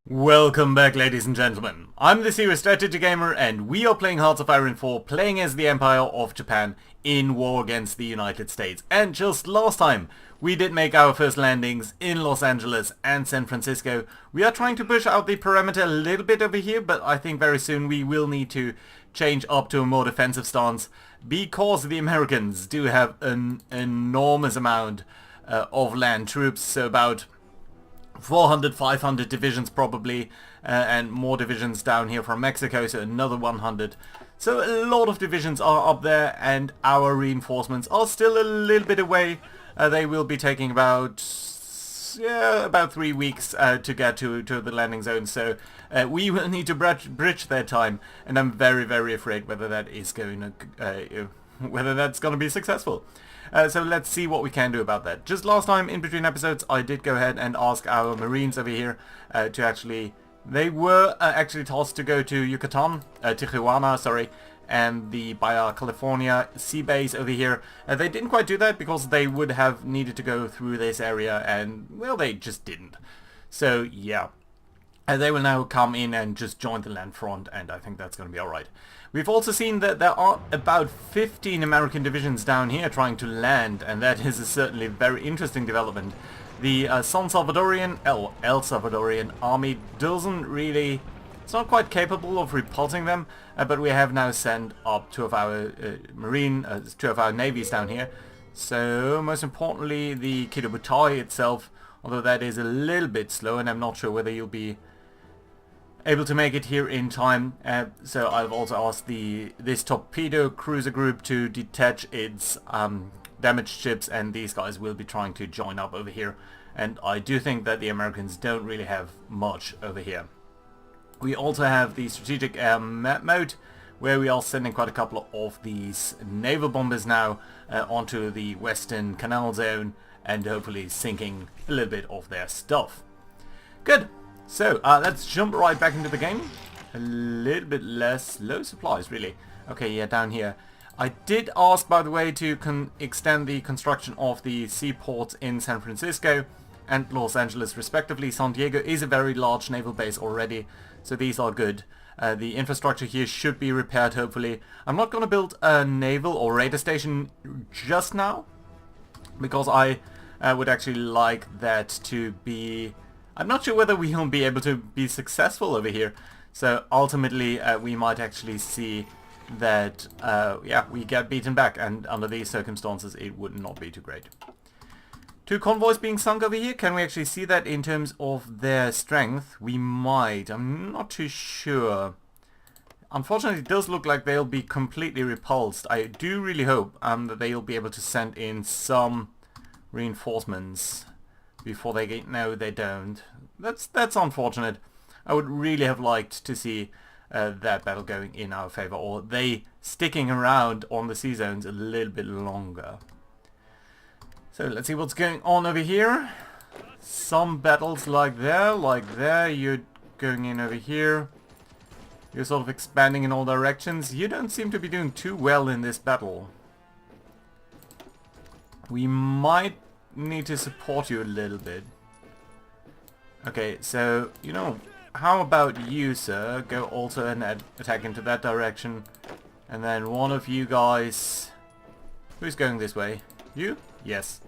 Welcome back, ladies and gentlemen. I'm the Serious Strategy Gamer and we are playing Hearts of Iron 4, playing as the Empire of Japan in war against the United States. And just last time we did make our first landings in Los Angeles and San Francisco. We are trying to push out the perimeter a little bit over here, but I think very soon we will need to change up to a more defensive stance because the Americans do have an enormous amount of land troops, so about 400, 500 divisions probably, and more divisions down here from Mexico, so another 100. So a lot of divisions are up there, and our reinforcements are still a little bit away. They will be taking about 3 weeks to get to the landing zone, so we will need to bridge their time, and I'm very, very afraid whether that is going to, whether that's going to be successful. So let's see what we can do about that. Just last time, in between episodes, I did go ahead and ask our Marines over here to actually... They were actually tasked to go to Yucatan, Tijuana, sorry, and the Baja California sea base over here. They didn't quite do that because they would have needed to go through this area and, well, they just didn't. So, yeah. They will now come in and just join the land front, and I think that's going to be alright. We've also seen that there are about 15 American divisions down here trying to land, and that is a certainly very interesting development. The El Salvadorian army doesn't really... It's not quite capable of repulsing them, but we have now sent up two of our two of our navies down here. So, most importantly, the Kido Butai itself, although that is a little bit slow, and I'm not sure whether you'll be able to make it here in time. So I've also asked this torpedo cruiser group to detach its damaged ships, and these guys will be trying to join up over here. And I do think that the Americans don't really have much over here. We also have the strategic air mode, where we are sending quite a couple of these naval bombers now onto the Western Canal Zone, and hopefully sinking a little bit of their stuff. Good. So, let's jump right back into the game. A little bit less low supplies, really. Okay, yeah, down here. I did ask, by the way, to extend the construction of the seaports in San Francisco and Los Angeles, respectively. San Diego is a very large naval base already, so these are good. The infrastructure here should be repaired, hopefully. I'm not going to build a naval or radar station just now, because I would actually like that to be... I'm not sure whether we will be able to be successful over here. So ultimately we might actually see that yeah, we get beaten back, and under these circumstances it would not be too great. Two convoys being sunk over here. Can we actually see that in terms of their strength? We might. I'm not too sure. Unfortunately, it does look like they'll be completely repulsed. I do really hope that they'll be able to send in some reinforcements before they get... No, they don't. That's unfortunate. I would really have liked to see that battle going in our favor, or they sticking around on the sea zones a little bit longer. So let's see what's going on over here. Some battles like there. You're going in over here. You're sort of expanding in all directions. You don't seem to be doing too well in this battle. We might need to support you a little bit. Okay, so, you know, how about you, sir? Go also and attack into that direction. And then one of you guys... Who's going this way? You? Yes.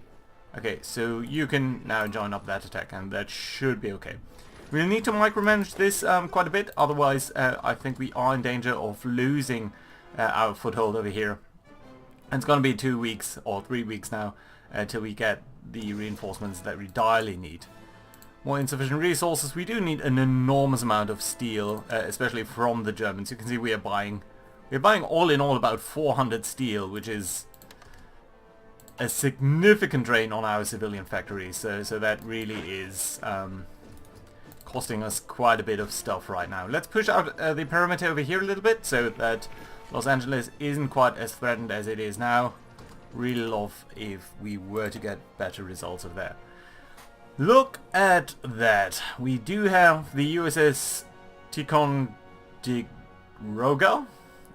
Okay, so you can now join up that attack, and that should be okay. We'll need to micromanage this quite a bit, otherwise I think we are in danger of losing our foothold over here. And it's going to be 2 weeks, or 3 weeks now, till we get the reinforcements that we direly need. More insufficient resources. We do need an enormous amount of steel, especially from the Germans. You can see we're buying all in all about 400 steel, which is a significant drain on our civilian factories. So that really is costing us quite a bit of stuff right now. Let's push out the perimeter over here a little bit, so that Los Angeles isn't quite as threatened as it is now. Really love if we were to get better results of that. Look at that. We do have the USS Ticonderoga,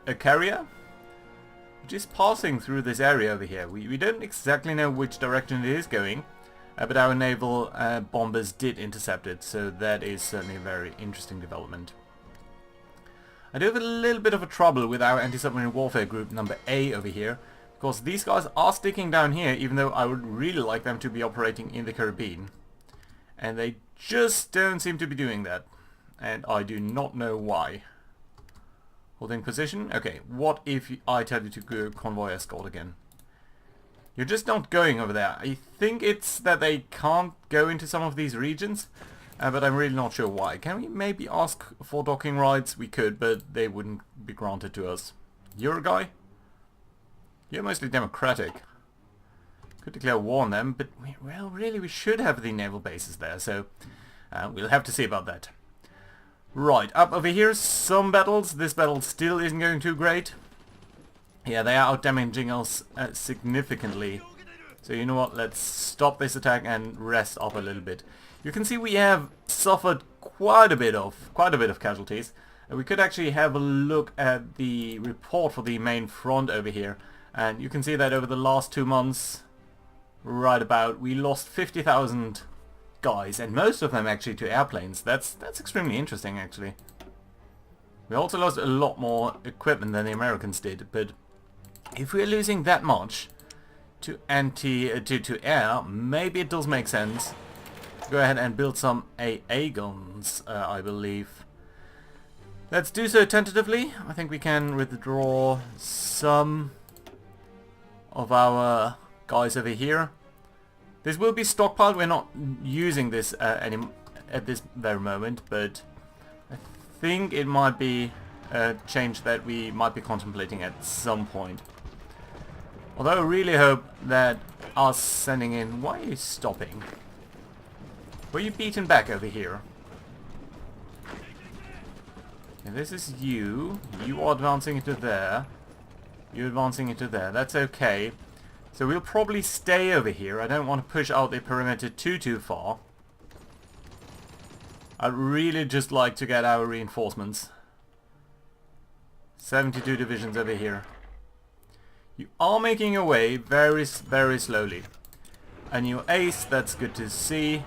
a carrier, which is passing through this area over here. We don't exactly know which direction it is going, but our naval bombers did intercept it, so that is certainly a very interesting development. I do have a little bit of a trouble with our anti-submarine warfare group number A over here, because these guys are sticking down here, even though I would really like them to be operating in the Caribbean. And they just don't seem to be doing that, and I do not know why. Holding position? Okay, what if I tell you to go convoy escort again? You're just not going over there. I think it's that they can't go into some of these regions, but I'm really not sure why. Can we maybe ask for docking rights? We could, but they wouldn't be granted to us. You're a guy? You're mostly democratic. Could declare war on them, but well, really we should have the naval bases there, so we'll have to see about that. Right, up over here, some battles. This battle still isn't going too great. Yeah, they are out-damaging us significantly. So you know what, let's stop this attack and rest up a little bit. You can see we have suffered quite a bit of casualties. We could actually have a look at the report for the main front over here, and you can see that over the last 2 months, right about, we lost 50,000 guys, and most of them actually to airplanes. That's extremely interesting, actually. We also lost a lot more equipment than the Americans did, but if we're losing that much to air, maybe it does make sense. Go ahead and build some AA guns, I believe. Let's do so tentatively. I think we can withdraw some of our guys over here. This will be stockpiled. We're not using this at this very moment, but I think it might be a change that we might be contemplating at some point. Although I really hope that us sending in... Why are you stopping? Were you beaten back over here? Okay, this is you. You are advancing into there. You're advancing into there. That's okay. So we'll probably stay over here. I don't want to push out the perimeter too far. I'd really just like to get our reinforcements. 72 divisions over here. You are making your way very slowly. A new ace, that's good to see.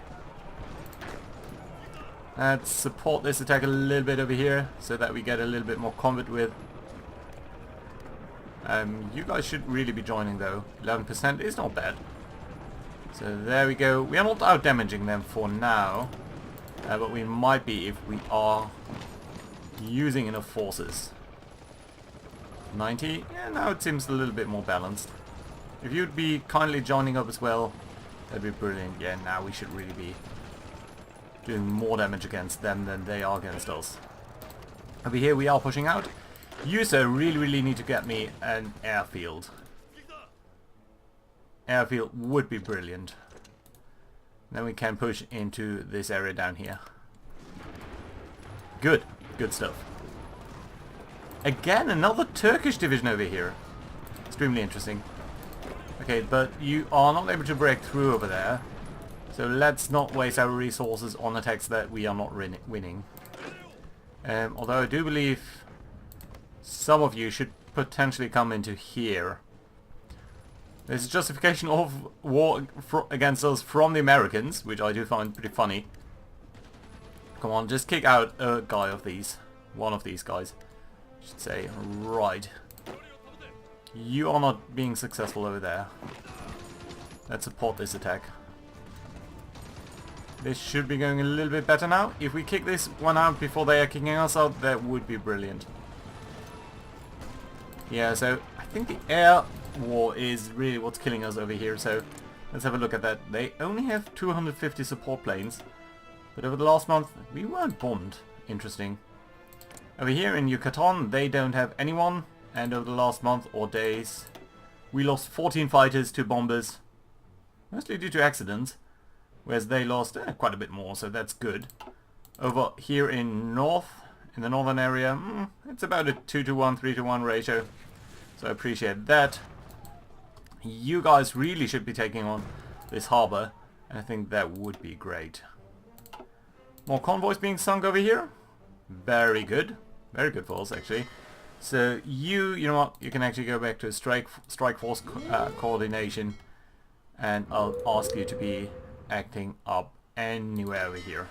Let's support this attack a little bit over here so that we get a little bit more combat with. You guys should really be joining though. 11% is not bad. So there we go. We are not out damaging them for now, but we might be if we are using enough forces. 90. Yeah, now it seems a little bit more balanced. If you'd be kindly joining up as well, that'd be brilliant. Yeah, now we should really be doing more damage against them than they are against us. Over here we are pushing out. You, sir, really need to get me an airfield. Airfield would be brilliant. Then we can push into this area down here. Good stuff. Again, another Turkish division over here. Extremely interesting. Okay, but you are not able to break through over there. So let's not waste our resources on attacks that we are not winning. Although I do believe some of you should potentially come into here. There's a justification of war against us from the Americans, which I do find pretty funny. Come on, just kick out a guy of these. One of these guys. I should say, right. You are not being successful over there. Let's support this attack. This should be going a little bit better now. If we kick this one out before they are kicking us out, that would be brilliant. Yeah, so I think the air war is really what's killing us over here, so let's have a look at that. They only have 250 support planes, but over the last month we weren't bombed. Interesting. Over here in Yucatan they don't have anyone, and over the last month or days we lost 14 fighters, 2 bombers, mostly due to accidents, whereas they lost quite a bit more, so that's good. Over here in the northern area, it's about a 2-to-1, 3-to-1 ratio, so I appreciate that. You guys really should be taking on this harbour, and I think that would be great. More convoys being sunk over here. Very good for us actually. So you know what, you can actually go back to strike force coordination, and I'll ask you to be acting up anywhere over here.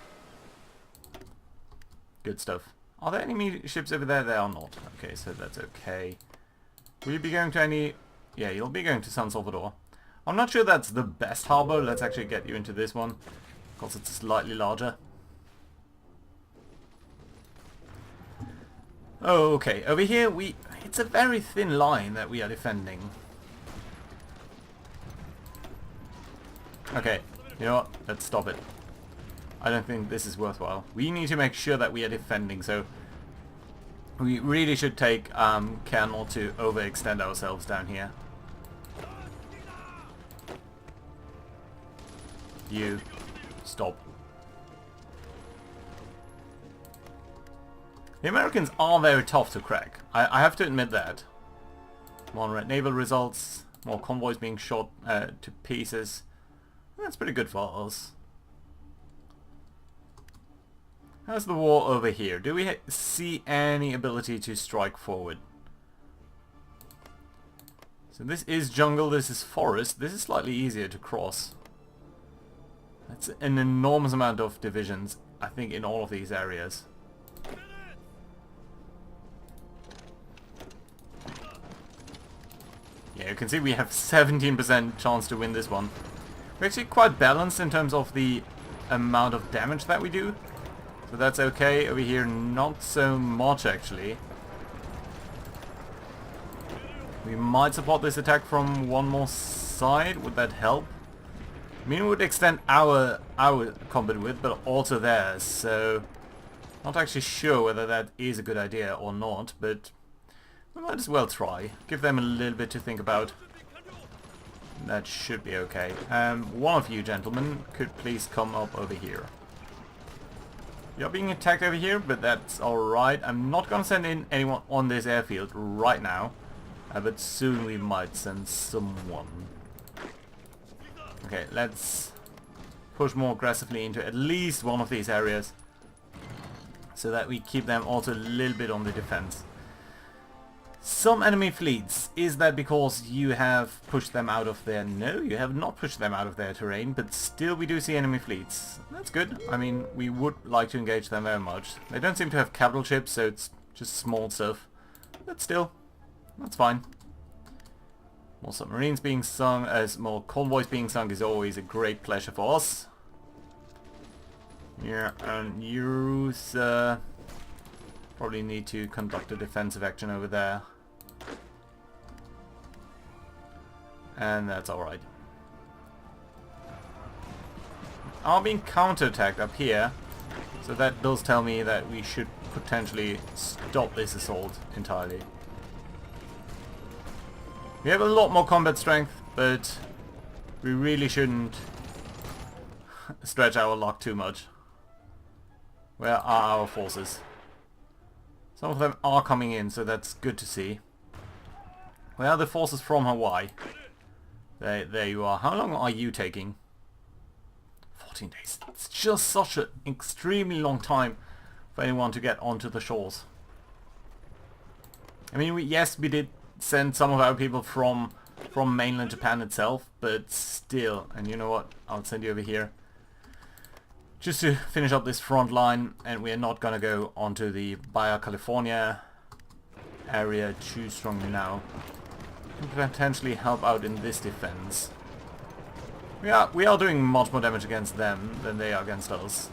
Good stuff. Are there enemy ships over there? There are not. Okay, so that's okay. Will you be going to any... Yeah, you'll be going to San Salvador. I'm not sure that's the best harbor. Let's actually get you into this one, because it's slightly larger. Okay, over here it's a very thin line that we are defending. Okay, you know what? Let's stop it. I don't think this is worthwhile. We need to make sure that we are defending, so we really should take care not to overextend ourselves down here. You stop. The Americans are very tough to crack. I have to admit that. More red naval results, more convoys being shot to pieces. That's pretty good for us. How's the war over here? Do we see any ability to strike forward? So this is jungle, this is forest. This is slightly easier to cross. That's an enormous amount of divisions, I think, in all of these areas. Yeah, you can see we have 17% chance to win this one. We're actually quite balanced in terms of the amount of damage that we do. So that's okay. Over here, not so much actually. We might support this attack from one more side. Would that help? I mean, it would extend our combat width, but also theirs. So, not actually sure whether that is a good idea or not, but we might as well try. Give them a little bit to think about. That should be okay. One of you gentlemen could please come up over here. You're being attacked over here, but that's alright. I'm not gonna send in anyone on this airfield right now, but soon we might send someone. Okay, let's push more aggressively into at least one of these areas, so that we keep them also a little bit on the defense. Some enemy fleets. Is that because you have pushed them out of their... No, you have not pushed them out of their terrain, but still we do see enemy fleets. That's good. I mean, we would like to engage them very much. They don't seem to have capital ships, so it's just small stuff. But still, that's fine. More submarines being sunk, as more convoys being sunk is always a great pleasure for us. Yeah, and you probably need to conduct a defensive action over there. And that's alright. Are being counterattacked up here, so that does tell me that we should potentially stop this assault entirely. We have a lot more combat strength, but we really shouldn't stretch our luck too much. Where are our forces? Some of them are coming in, so that's good to see. Where are the forces from Hawaii? There you are. How long are you taking? 14 days. It's just such an extremely long time for anyone to get onto the shores. I mean, yes, we did send some of our people from mainland Japan itself, but still. And you know what? I'll send you over here just to finish up this front line, and we are not gonna go onto the Baja California area too strongly now. We can potentially help out in this defense. We are doing much more damage against them than they are against us.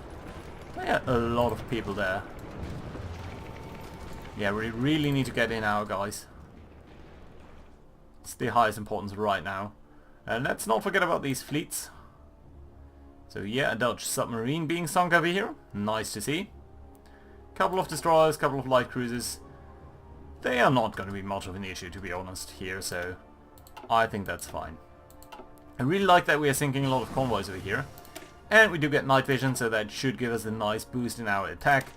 They have a lot of people there. Yeah, we really need to get in our guys. It's the highest importance right now. And let's not forget about these fleets. So yeah, a Dutch submarine being sunk over here. Nice to see. Couple of destroyers, couple of light cruisers. They are not going to be much of an issue, to be honest, here, so I think that's fine. I really like that we are sinking a lot of convoys over here. And we do get night vision, so that should give us a nice boost in our attack.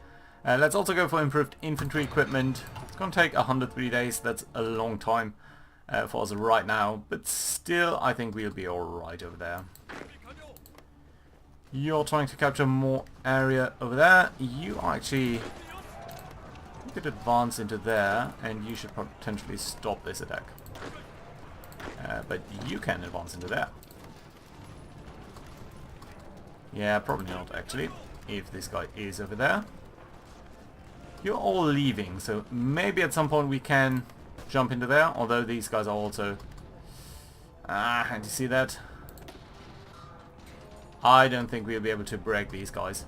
Let's also go for improved infantry equipment. It's going to take 103 days. That's a long time for us right now, but still I think we'll be alright over there. You're trying to capture more area over there. You are actually... You could advance into there, and you should potentially stop this attack. But you can advance into there. Yeah, probably not actually, if this guy is over there. You're all leaving, so maybe at some point we can jump into there, although these guys are also... and you see that? I don't think we'll be able to break these guys.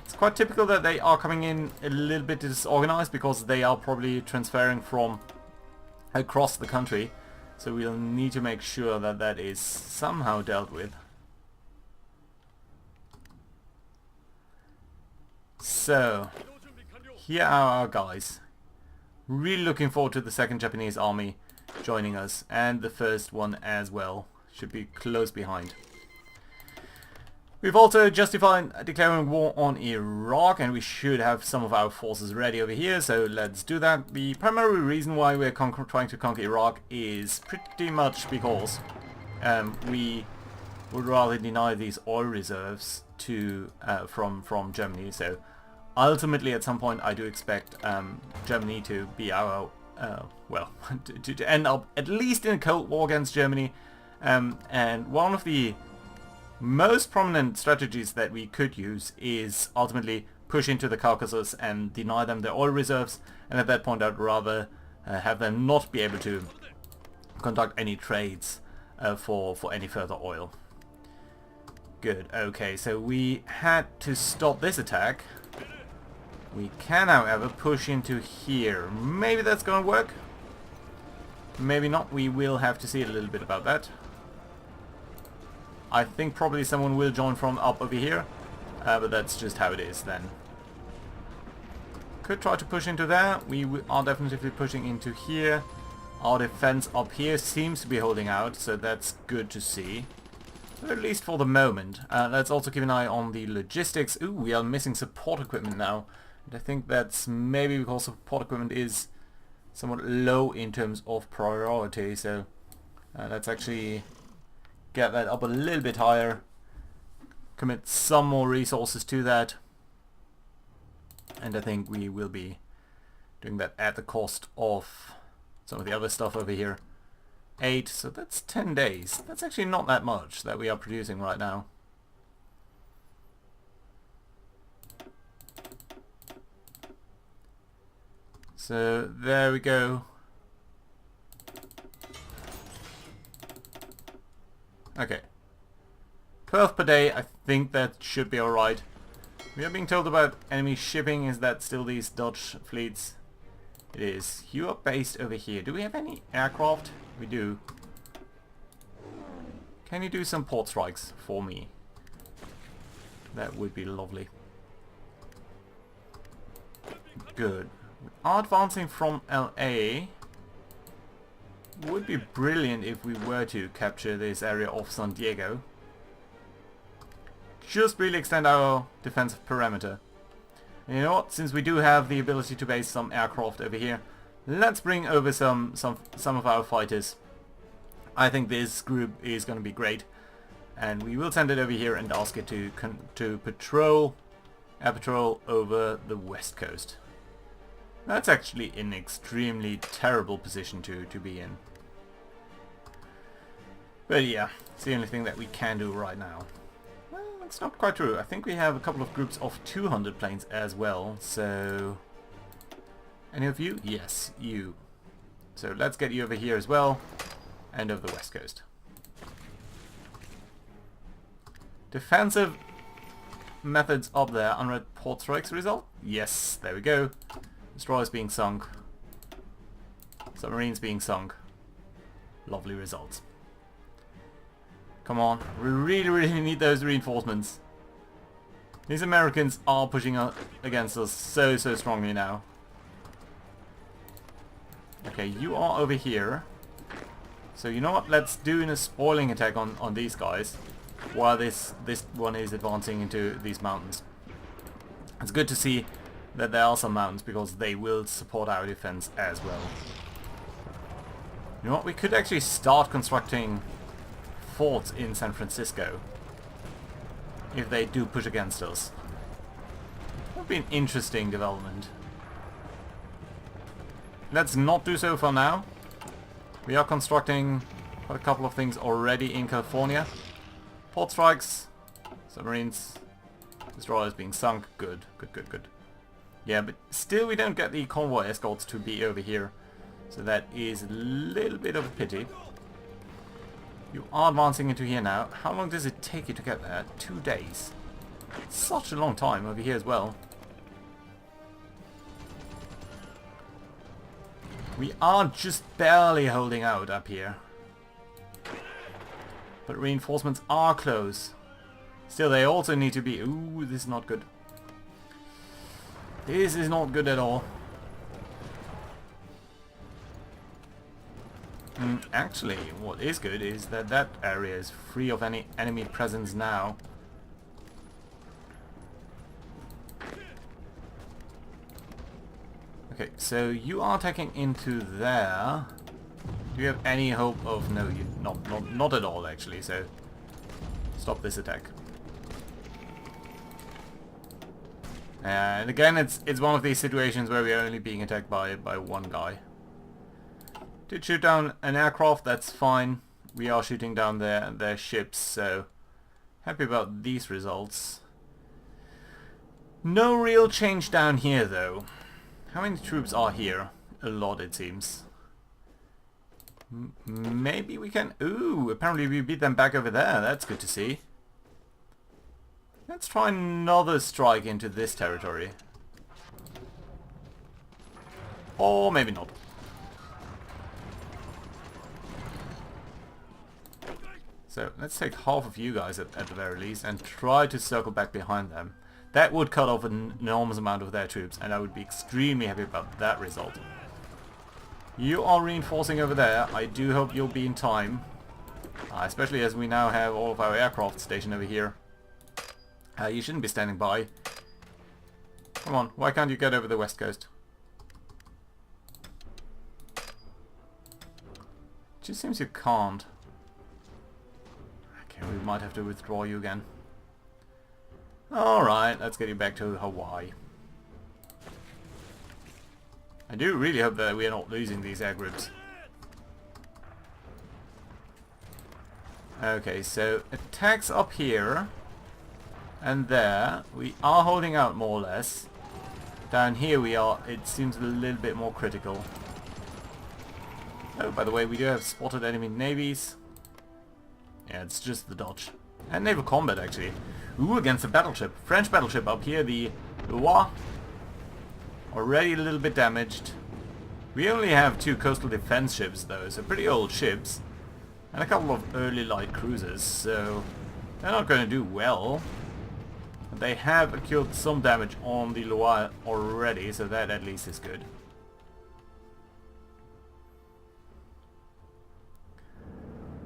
It's quite typical that they are coming in a little bit disorganized because they are probably transferring from across the country. So we'll need to make sure that that is somehow dealt with. So, here are our guys. Really looking forward to the second Japanese army joining us, and the first one as well. Should be close behind. We've also justified declaring war on Iraq, and we should have some of our forces ready over here, so let's do that. The primary reason why we're trying to conquer Iraq is pretty much because we would rather deny these oil reserves to from Germany. So ultimately, at some point, I do expect Germany to be our well, to end up at least in a Cold War against Germany. And one of the most prominent strategies that we could use is ultimately push into the Caucasus and deny them their oil reserves, and at that point I'd rather have them not be able to conduct any trades for any further oil. Good, okay, so we had to stop this attack. We can, however, push into here. Maybe that's gonna work. Maybe not. We will have to see a little bit about that. I think probably someone will join from up over here, but that's just how it is then. Could try to push into there. We are definitely pushing into here. Our defense up here seems to be holding out, so that's good to see. But at least for the moment. Let's also keep an eye on the logistics. Ooh, we are missing support equipment now. And I think that's maybe because support equipment is somewhat low in terms of priority, so let's actually get that up a little bit higher, commit some more resources to that, and I think we will be doing that at the cost of some of the other stuff over here. 8, so that's 10 days. That's actually not that much that we are producing right now. So there we go. Okay. 12 per day, I think that should be alright. We are being told about enemy shipping. Is that still these Dutch fleets? It is. You are based over here. Do we have any aircraft? We do. Can you do some port strikes for me? That would be lovely. Good. We are advancing from LA. Would be brilliant if we were to capture this area of San Diego. Just really extend our defensive perimeter. And you know what? Since we do have the ability to base some aircraft over here, let's bring over some of our fighters. I think this group is going to be great, and we will send it over here and ask it to patrol over the west coast. That's actually an extremely terrible position to be in. But yeah, it's the only thing that we can do right now. Well, that's not quite true. I think we have a couple of groups of 200 planes as well, so... Any of you? Yes, you. So let's get you over here as well, and over the west coast. Defensive methods up there. Unread port strikes result? Yes, there we go. Destroyers being sunk. Submarines being sunk. Lovely results. Come on, we really need those reinforcements. These Americans are pushing against us so strongly now. Okay, you are over here. So you know what, let's do a spoiling attack on these guys while this one is advancing into these mountains. It's good to see that there are some mountains because they will support our defense as well. You know what, we could actually start constructing forts in San Francisco if they do push against us. That would be an interesting development. Let's not do so for now. We are constructing quite a couple of things already in California. Port strikes, Submarines. Destroyers being sunk. Good, good, good, good. Yeah, but still we don't get the convoy escorts to be over here. So that is a little bit of a pity. You are advancing into here now. How long does it take you to get there? 2 days. Such a long time over here as well. We are just barely holding out up here. But reinforcements are close. Still, they also need to be... Ooh, this is not good. This is not good at all. Actually, what is good is that that area is free of any enemy presence now. Okay, so you are attacking into there. Do you have any hope of... No, you not at all actually, so stop this attack. And again, it's one of these situations where we're only being attacked by one guy. Did shoot down an aircraft, that's fine. We are shooting down their ships, so happy about these results. No real change down here though. How many troops are here? A lot, it seems. Maybe we can... Ooh, apparently we beat them back over there. That's good to see. Let's try another strike into this territory. Or maybe not. So let's take half of you guys at the very least and try to circle back behind them. That would cut off an enormous amount of their troops, and I would be extremely happy about that result. You are reinforcing over there. I do hope you'll be in time. Especially as we now have all of our aircraft stationed over here. You shouldn't be standing by. Come on, why can't you get over the west coast? It just seems you can't. Okay, we might have to withdraw you again. Alright, let's get you back to Hawaii. I do really hope that we are not losing these air groups. Okay, so attacks up here and there. We are holding out more or less. Down here we are, it seems a little bit more critical. Oh, by the way, we do have spotted enemy navies. Yeah, it's just the Dutch. And naval combat actually. Ooh, against a battleship. French battleship up here, the Loire. Already a little bit damaged. We only have 2 coastal defense ships though, so pretty old ships. And a couple of early light cruisers, so they're not going to do well. But they have accrued some damage on the Loire already, so that at least is good.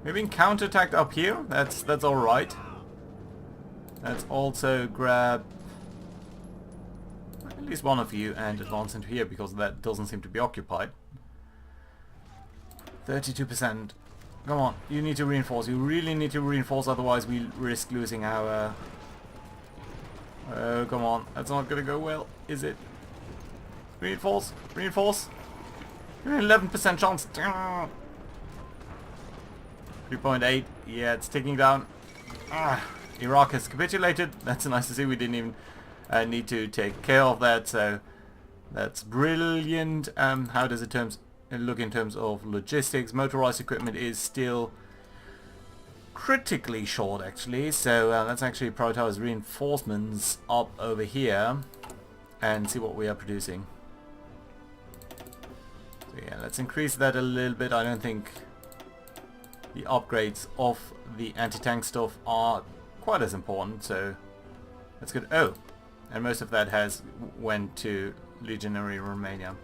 We're being counterattacked up here, that's alright. Let's also grab at least one of you and advance into here, because that doesn't seem to be occupied. 32%. Come on, you need to reinforce. You really need to reinforce, otherwise we risk losing our... Oh, come on. That's not gonna go well, is it? Reinforce! Reinforce! 11% chance! 3.8. Yeah, it's ticking down. Iraq has capitulated. That's nice to see. We didn't even need to take care of that, so that's brilliant. How does it look in terms of logistics? Motorized equipment is still critically short actually, so let's actually prioritize reinforcements up over here and see what we are producing. So yeah, let's increase that a little bit. I don't think the upgrades of the anti-tank stuff are quite as important, so that's good. Oh, and most of that went to Legionary Romania.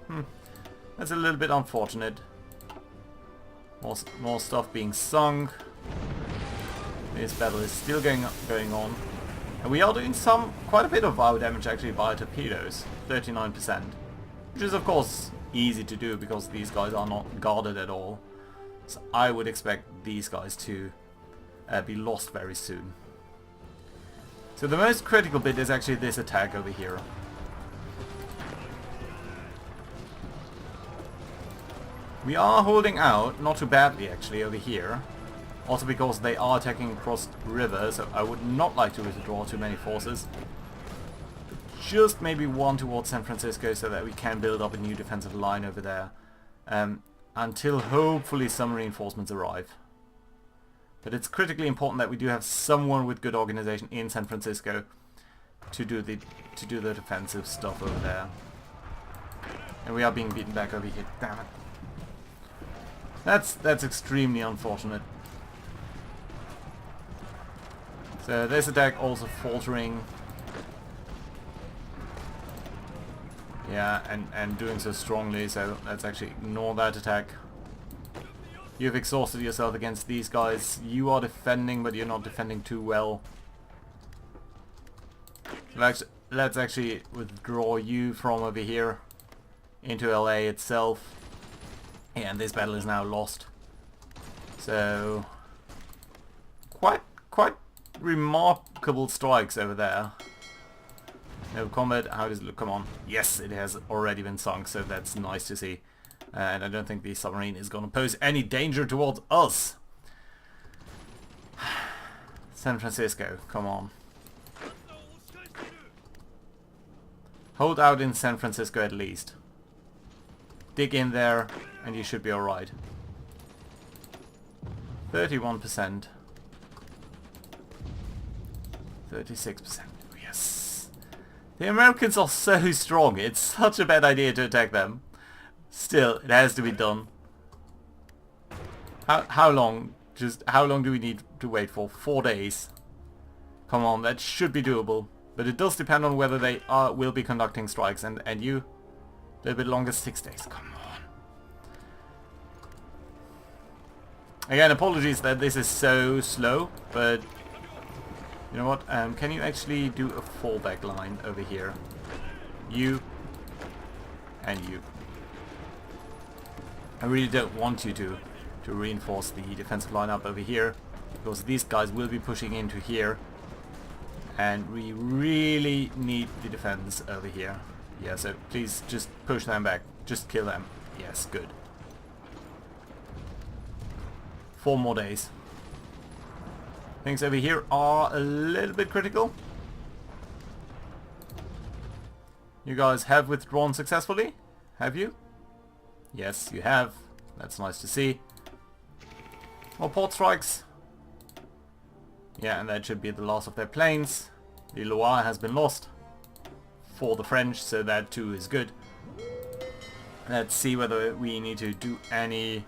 That's a little bit unfortunate. More stuff being sunk. This battle is still going on. And we are doing quite a bit of our damage actually via torpedoes. 39%. Which is of course easy to do because these guys are not guarded at all. So I would expect these guys to be lost very soon. So the most critical bit is actually this attack over here. We are holding out, not too badly actually over here. Also because they are attacking across the river, so I would not like to withdraw too many forces. Just maybe one towards San Francisco so that we can build up a new defensive line over there. Until hopefully some reinforcements arrive. But it's critically important that we do have someone with good organization in San Francisco to do the defensive stuff over there. And we are being beaten back over here. Damn it. That's extremely unfortunate. So this attack also faltering. Yeah, and doing so strongly, so let's actually ignore that attack. You've exhausted yourself against these guys. You are defending, but you're not defending too well. Let's actually withdraw you from over here into LA itself. Yeah, and this battle is now lost. So quite remarkable strikes over there. No combat, how does it look? Come on. Yes, it has already been sunk, so that's nice to see. And I don't think the submarine is going to pose any danger towards us. San Francisco, come on. Hold out in San Francisco at least. Dig in there and you should be alright. 31%. 36%. Yes. The Americans are so strong. It's such a bad idea to attack them. Still, it has to be done. How long? Just how long do we need to wait for? 4 days. Come on, that should be doable. But it does depend on whether they will be conducting strikes. And you? A little bit longer, 6 days. Come on. Again, apologies that this is so slow, but you know what? Can you actually do a fallback line over here? You and you. I really don't want you to reinforce the defensive line up over here, because these guys will be pushing into here, and we really need the defense over here. Yeah, so please just push them back. Just kill them. Yes, good. 4 more days. Things over here are a little bit critical. You guys have withdrawn successfully? Have you? Yes, you have. That's nice to see. More port strikes. Yeah, and that should be the last of their planes. The Loire has been lost for the French, so that too is good. Let's see whether we need to do any...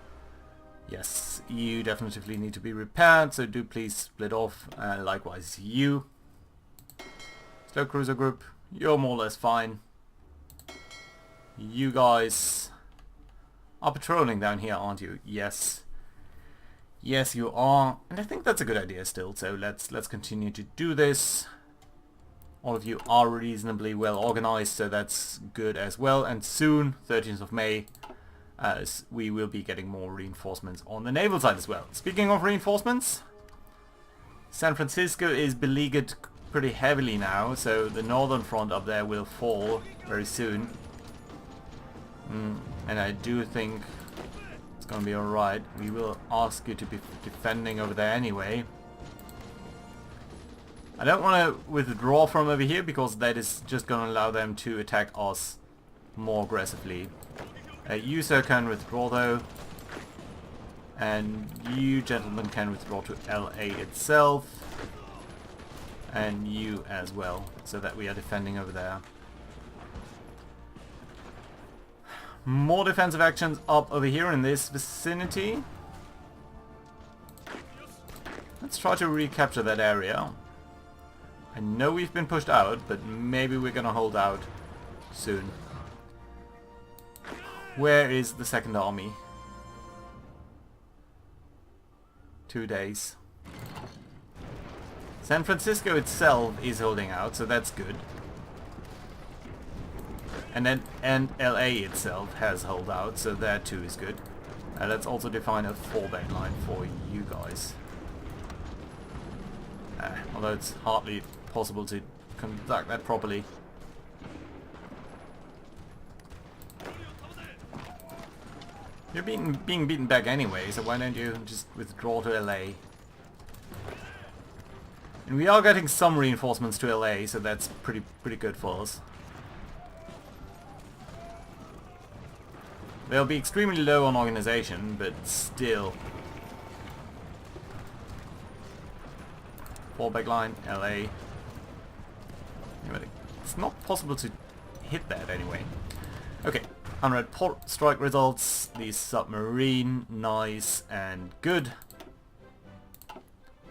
Yes, you definitely need to be repaired, so do please split off. Likewise you. Slow cruiser group, you're more or less fine. You guys are patrolling down here, aren't you? Yes. Yes, you are. And I think that's a good idea still, so let's continue to do this. All of you are reasonably well organized, so that's good as well. And soon, 13th of May, we will be getting more reinforcements on the naval side as well. Speaking of reinforcements, San Francisco is beleaguered pretty heavily now, so the northern front up there will fall very soon. And I do think it's gonna be alright. We will ask you to be defending over there anyway. I don't want to withdraw from over here because that is just going to allow them to attack us more aggressively. You sir can withdraw though, and you gentlemen can withdraw to LA itself, and you as well, so that we are defending over there. More defensive actions up over here in this vicinity. Let's try to recapture that area. I know we've been pushed out, but maybe we're gonna hold out soon. Where is the second army? 2 days. San Francisco itself is holding out, so that's good. And LA itself has held out, so that too is good. Let's also define a fallback line for you guys. Although it's hardly possible to conduct that properly. You're being beaten back anyway, so why don't you just withdraw to LA? And we are getting some reinforcements to LA, so that's pretty good for us. They'll be extremely low on organization, but still. Fallback line, LA. It's not possible to hit that anyway. Okay, 100 port strike results. The submarine, nice and good.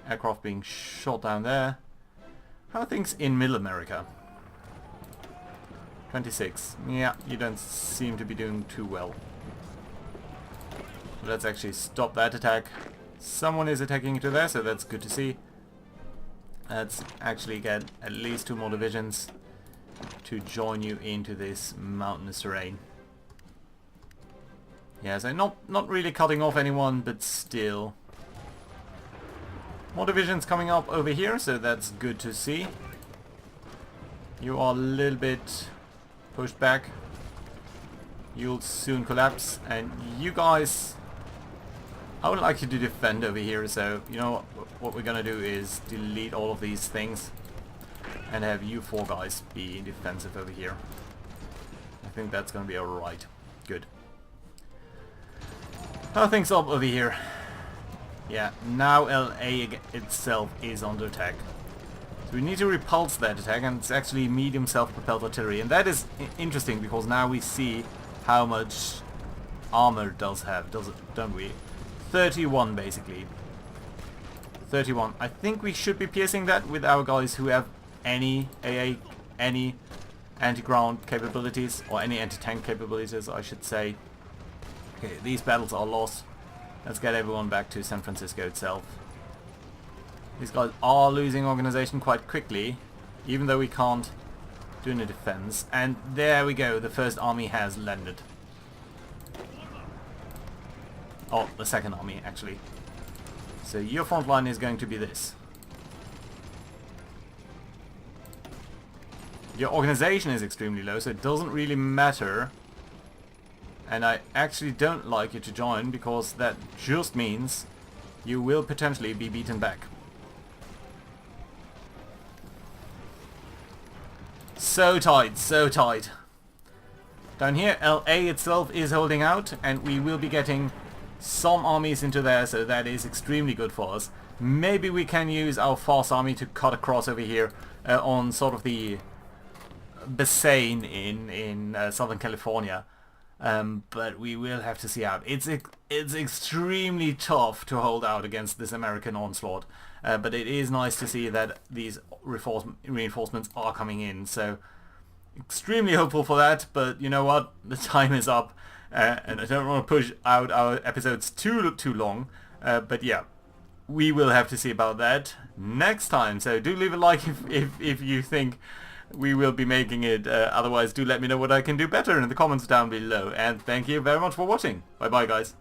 Aircraft being shot down there. How are things in Middle America? 26. Yeah, you don't seem to be doing too well. Let's actually stop that attack. Someone is attacking into there, so that's good to see. Let's actually get at least 2 more divisions to join you into this mountainous terrain. Yeah, so not really cutting off anyone, but still. More divisions coming up over here, so that's good to see. You are a little bit pushed back. You'll soon collapse, and you guys, I would like you to defend over here, so you know what we're gonna do is delete all of these things and have you 4 guys be defensive over here. I think that's gonna be alright. Good. How are things up over here? Yeah, now LA itself is under attack. So we need to repulse that attack, and it's actually medium self-propelled artillery. And that is interesting because now we see how much armor does have, don't we? 31 basically. 31. I think we should be piercing that with our guys who have any AA, any anti-ground capabilities, or any anti-tank capabilities I should say. Okay, these battles are lost. Let's get everyone back to San Francisco itself. These guys are losing organization quite quickly, even though we can't do any defense. And there we go, the first army has landed. Oh, the second army actually. So your front line is going to be this. Your organization is extremely low, so it doesn't really matter. And I actually don't like you to join, because that just means you will potentially be beaten back. So tight, so tight. Down here, LA itself is holding out, and we will be getting some armies into there, so that is extremely good for us. Maybe we can use our fast army to cut across over here on sort of the Basin in Southern California. But we will have to see out. It's extremely tough to hold out against this American onslaught, but it is nice to see that these reinforcements are coming in. So extremely hopeful for that. But you know what? The time is up, and I don't want to push out our episodes too long. But yeah, we will have to see about that next time. So do leave a like if you think we will be making it. Otherwise, do let me know what I can do better in the comments down below. And thank you very much for watching. Bye bye, guys.